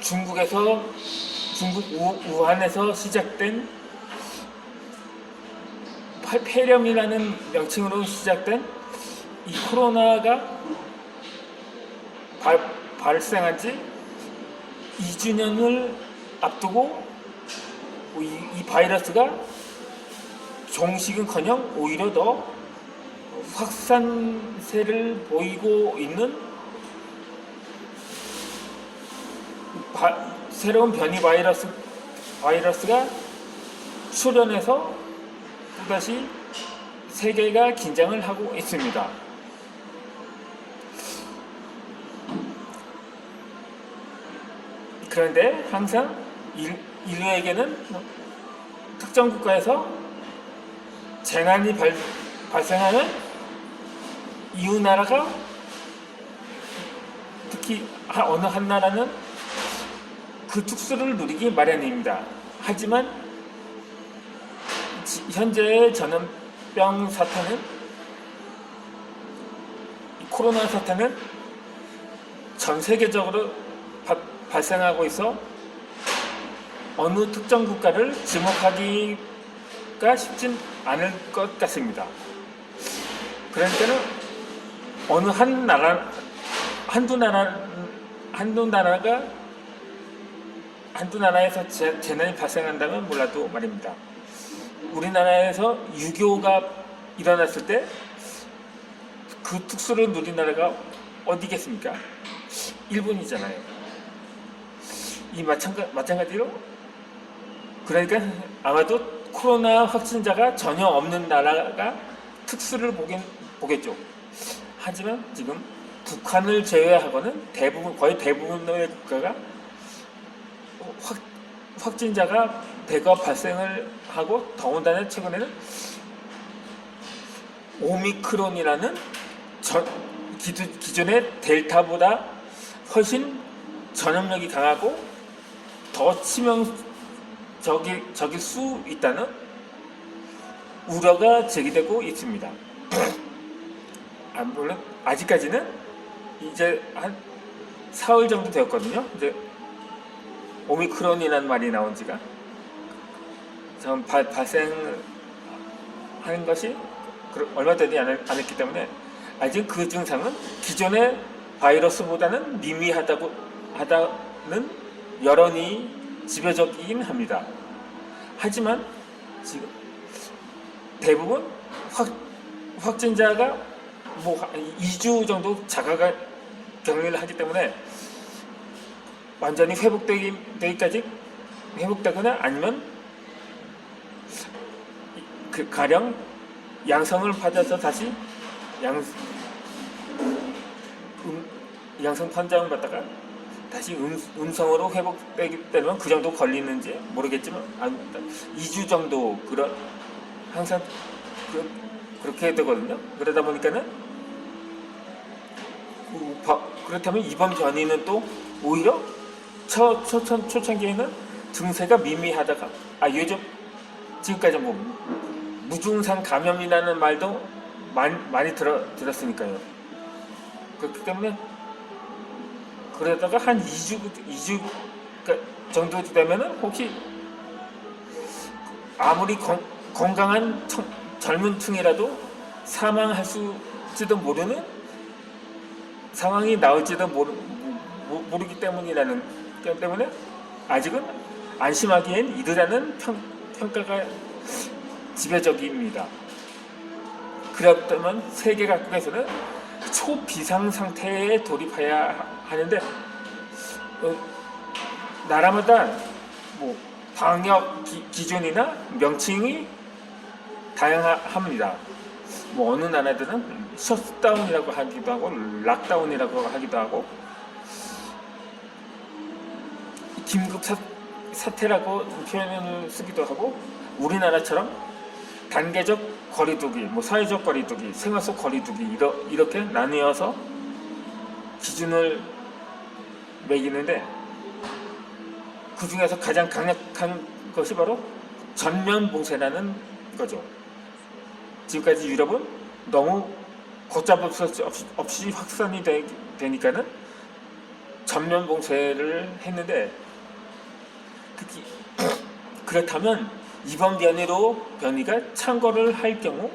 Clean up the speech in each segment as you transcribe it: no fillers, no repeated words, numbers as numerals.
중국 우한에서 시작된 폐렴이라는 명칭으로 시작된 이 코로나가 발생한 지 2주년을 앞두고 이 바이러스가 종식은커녕 오히려 더 확산세를 보이고 있는 새로운 변이 바이러스가 출현해서 또다시 세계가 긴장을 하고 있습니다. 그런데 항상 인류에게는 특정 국가에서 재난이 발생하는 이웃 나라가, 특히 어느 한 나라는 그 특수를 누리기 마련입니다. 하지만 현재의 전염병 사태는, 코로나 사태는 전 세계적으로 발생하고 있어 어느 특정 국가를 지목하기가 쉽진 않을 것 같습니다. 그러니까는 어느 한두 나라에서 재난이 발생한다면 몰라도 말입니다. 우리나라에서 유교가 일어났을 때 그 특수를 누린 나라가 어디겠습니까? 일본이잖아요. 이 마찬가지로, 그러니까 아마도 코로나 확진자가 전혀 없는 나라가 특수를 보겠죠. 하지만 지금 북한을 제외하고는 거의 대부분의 국가가 확진자가 대거 발생을 하고, 더군다나 최근에는 오미크론이라는 기존의 델타보다 훨씬 전염력이 강하고 더 치명적일 수 있다는 우려가 제기되고 있습니다. 물론 아직까지는 이제 한 4월 정도 되었거든요. 이제 오미크론이라는 말이 나온 지가 발생하는 것이 얼마 되지 않았기 때문에 아직 그 증상은 기존의 바이러스보다는 미미하다는 여론이 지배적이긴 합니다. 하지만 지금 대부분 확진자가 2주 정도 자가 격리를 하기 때문에 완전히 회복되기까지 회복되거나 아니면 가령 양성을 받아서 다시 양성 판정을 받다가 다시 음성으로 회복되기 때문에 그 정도 걸리는지 모르겠지만 2주 정도 항상 그렇게 되거든요. 그러다 보니까는 그렇다면 이번 변이는 또 오히려 초창기에는 증세가 미미하다가 요즘 지금까지 무증상 감염이라는 말도 많이 들었으니까요. 그렇기 때문에 그러다가 한 2주 정도 되면은 혹시 아무리 건강한 젊은 층이라도 사망할지도 모르는 상황이 나올지도 모르기 때문에 아직은 안심하기엔 이르다는 평가가 지배적입니다. 그렇다면 세계 각국에서는 초비상 상태에 돌입해야 하는데 나라마다 방역 기준이나 명칭이 다양합니다. 어느 나라들은 셧다운이라고 하기도 하고 락다운이라고 하기도 하고 긴급 사태라고 표현을 쓰기도 하고, 우리나라처럼 단계적 거리두기, 사회적 거리두기, 생활 속 거리두기 이렇게 나뉘어서 기준을 매기는데, 그 중에서 가장 강력한 것이 바로 전면 봉쇄라는 거죠. 지금까지 유럽은 너무 걷잡을 수 없이 확산이 되니까는 전면 봉쇄를 했는데 특히 그렇다면 이번 변이가 창궐을 할 경우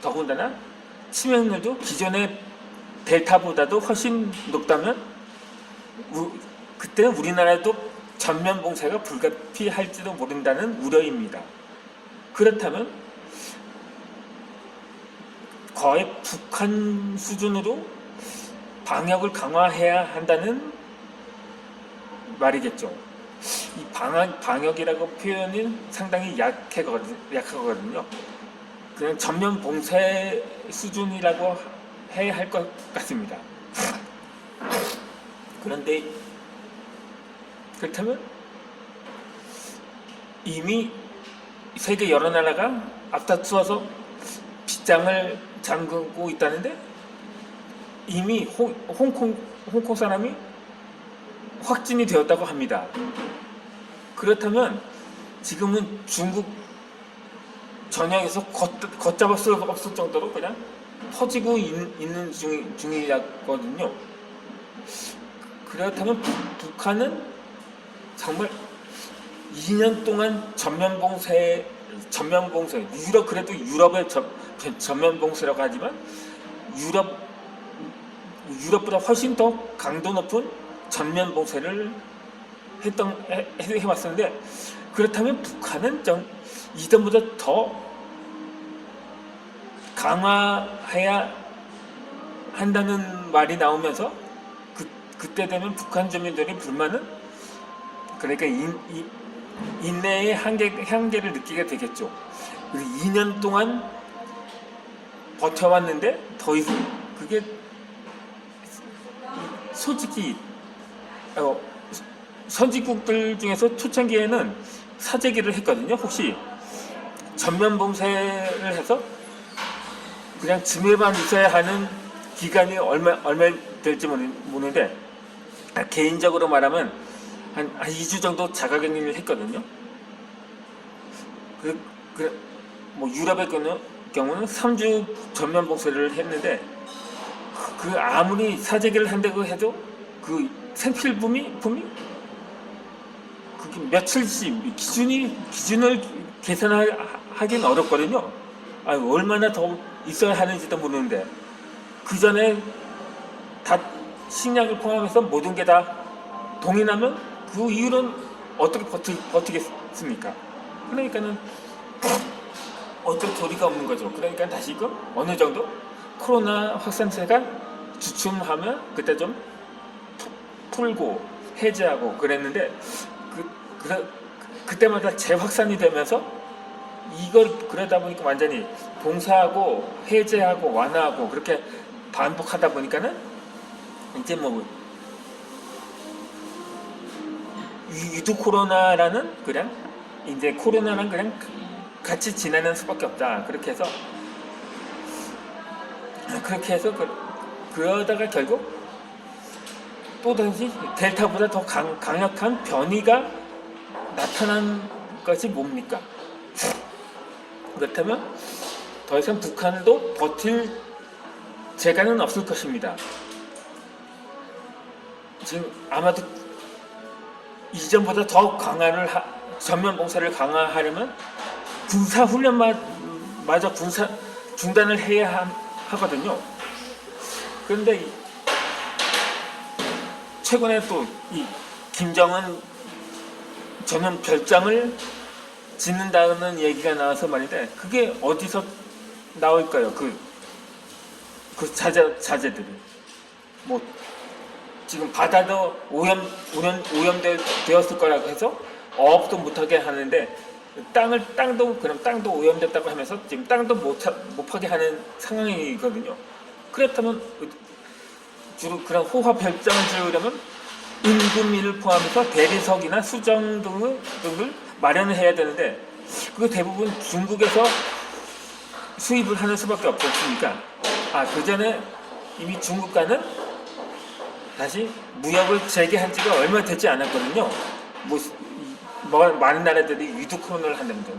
더군다나 치명률도 기존의 델타보다도 훨씬 높다면 그때는 우리나라도 전면 봉쇄가 불가피할지도 모른다는 우려입니다. 그렇다면 거의 북한 수준으로 방역을 강화해야 한다는 말이겠죠. 이 방역이라고 표현은 상당히 약하거든요. 그냥 전면 봉쇄 수준이라고 해야 할 것 같습니다. 그런데 그렇다면 이미 세계 여러 나라가 앞다투어서 빗장을 잠그고 있다는데 이미 홍콩 사람이 확진이 되었다고 합니다. 그렇다면 지금은 중국 전역에서 걷잡을 수 없을 정도로 그냥 퍼지고 있는 중이거든요. 그렇다면 북한은 정말 2년 동안 전면 봉쇄 그래도 유럽의 전면 봉쇄라고 하지만 유럽보다 훨씬 더 강도 높은 전면 봉쇄를 해왔었는데 그렇다면 북한은 이전보다 더 강화해야 한다는 말이 나오면서 그때 되면 북한 주민들의 불만은 그러니까 인내의 한계를 느끼게 되겠죠. 2년 동안 버텨왔는데 더 이상 그게 솔직히 선진국들 중에서 초창기에는 사재기를 했거든요. 혹시 전면 봉쇄를 해서 그냥 집에만 있어야 하는 기간이 얼마 될지 모르는데 개인적으로 말하면 한 2주 정도 자가격리를 했거든요. 뭐 유럽의 경우는 3주 전면 봉쇄를 했는데 그 아무리 사재기를 한다고 해도 그 생필품이 그게 며칠씩 기준을 계산하기는 어렵거든요. 얼마나 더 있어야 하는지도 모르는데 그 전에 다 식량을 포함해서 모든 게 다 동일하면 그 이유는 어떻게 버티겠습니까? 그러니까는 어쩔 도리가 없는 거죠. 그러니까 다시금 어느 정도 코로나 확산세가 주춤하면 그때 좀 풀고 해제하고 그랬는데 그때마다 재확산이 되면서 이걸 그러다 보니까 완전히 봉사하고 해제하고 완화하고 그렇게 반복하다 보니까는 이제 뭐 위드 코로나라는 그냥 이제 코로나랑 그냥 같이 지내는 수밖에 없다. 그렇게 해서 그러다가 결국 또다시 델타보다 더 강력한 변이가 나타난 것이 뭡니까? 그렇다면 더 이상 북한도 버틸 재간은 없을 것입니다. 지금 아마도 이전보다 더 전면 봉쇄를 강화하려면 군사훈련마저 중단을 해야 하거든요. 그런데 최근에 또 이 김정은 전면 별장을 짓는다는 얘기가 나와서 말인데 그게 어디서 나올까요? 그 자재들이 뭐 지금 바다도 오염되었을 거라고 해서 어업도 못하게 하는데 땅도 오염됐다고 하면서 지금 땅도 못 파게 하는 상황이거든요. 그렇다면 주로 그런 호화 별장을 지으려면 인구미를 포함해서 대리석이나 수정 등을 마련을 해야 되는데 그거 대부분 중국에서 수입을 하는 수밖에 없지 않습니까? 그 전에 이미 중국과는 다시 무역을 재개한 지가 얼마 되지 않았거든요. 많은 나라들이 위드 코로나를 한다면서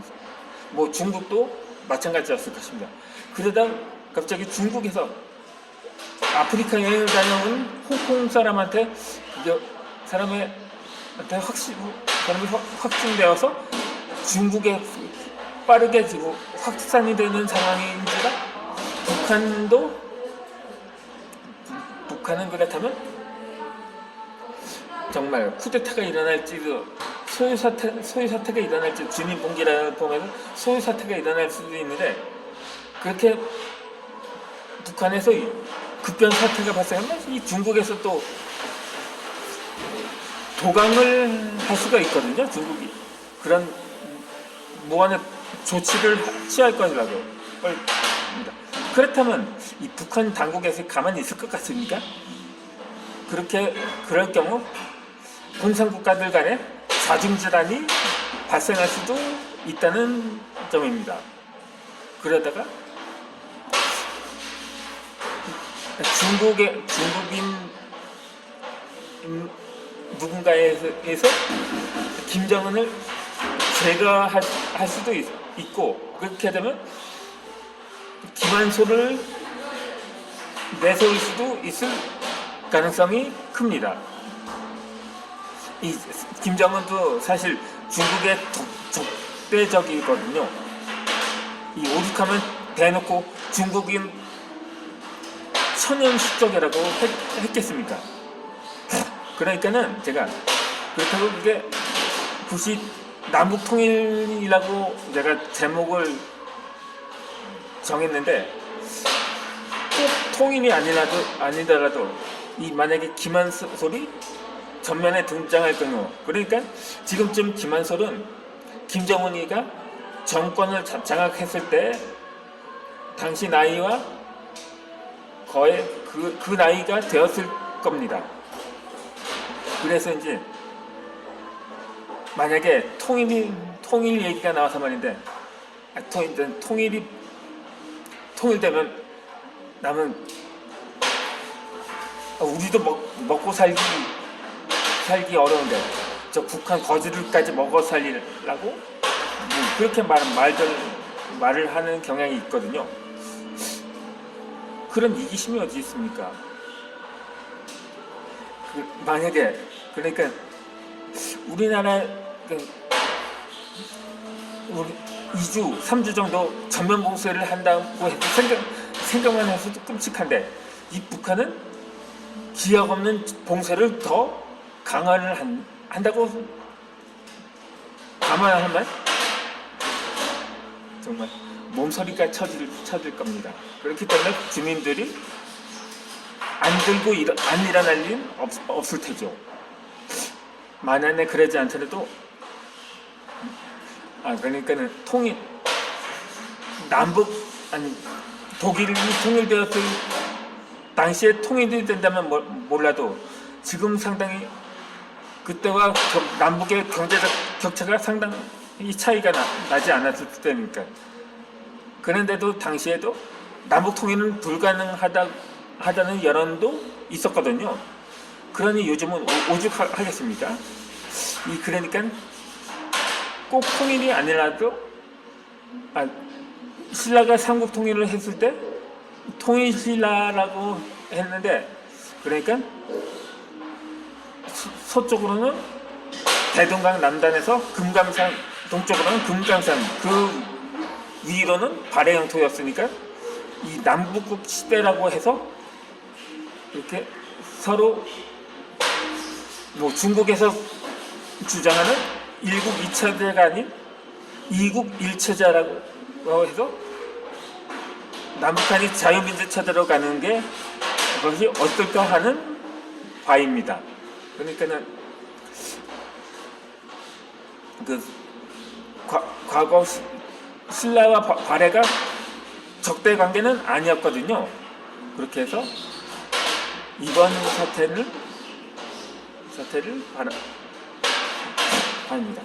뭐 중국도 마찬가지였을 것입니다. 그러다 갑자기 중국에서 아프리카 여행을 다녀온 홍콩 사람한테 사람한테 사람이 확진되어서 중국에 빠르게 지금 확산이 되는 상황인지라 북한은 그렇다면 정말 쿠데타가 일어날지도 소유 사태가 일어날지 주민 봉기라는 범에서 소유 사태가 일어날 수도 있는데 그렇게 북한에서 급변 사태가 발생하면 이 중국에서 또 도강을 할 수가 있거든요. 중국이 그런 무한의 조치를 취할 거라고 봅니다. 그렇다면 이 북한 당국에서 가만히 있을 것 같습니까? 그럴 경우 공산국가들 간에 자중질환이 발생할 수도 있다는 점입니다. 그러다가 중국인 누군가에서 김정은을 제거할 수도 있고 그렇게 되면 김한소를 내세울 수도 있을 가능성이 큽니다. 이 김정은도 사실 중국의 적대적이거든요. 이 오죽하면 대놓고 중국인 천연식적이라고 했겠습니까? 그러니까는 제가 그렇다고 그게 굳이 남북통일이라고 제가 제목을 정했는데 꼭 통일이 아니더라도 이 만약에 김한솔이 전면에 등장할 경우 그러니까 지금쯤 김한솔은 김정은이가 정권을 장악했을 때 당시 나이와 거의 그 나이가 되었을 겁니다. 그래서 이제 만약에 통일 얘기가 나와서 말인데 통일되면 남은 우리도 먹고 살기 어려운데 저 북한 거지들까지 먹어 살리라고 그렇게 말을 하는 경향이 있거든요. 그런 이기심이 어디 있습니까? 만약에 그러니까 우리나라 2주, 3주 정도 전면 봉쇄를 한다고 해도 생각만 해서도 끔찍한데 이 북한은 기약 없는 봉쇄를 더 강화를 한다고 감안하면 정말 몸서리가 쳐질 겁니다. 그렇기 때문에 주민들이 안 일어날 일은 없을 테죠. 만약에 그러지 않더라도 그러니까는 독일이 통일되었을 당시에 통일이 된다면 몰라도 지금 상당히 그때와 남북의 경제적 격차가 상당히 차이가 나지 않았을 때니까. 그런데도 당시에도 남북 통일은 불가능하다는 여론도 있었거든요. 그러니 요즘은 오죽하겠습니까? 그러니까 꼭 통일이 아니라도 신라가 삼국 통일을 했을 때 통일신라라고 했는데 그러니까 서쪽으로는 대동강 남단에서 금강산 동쪽으로는 금강산 그 위로는 발해 영토였으니까 이 남북국 시대라고 해서 이렇게 서로 중국에서 주장하는 1국 2차제가 아닌 2국 1체제라고 해서 남북한이 자유민주 체제로 가는 게 그것이 어떨까 하는 바입니다. 그러니까는 과거 신라와 발해가 적대 관계는 아니었거든요. 그렇게 해서 이번 사태를 바랍니다.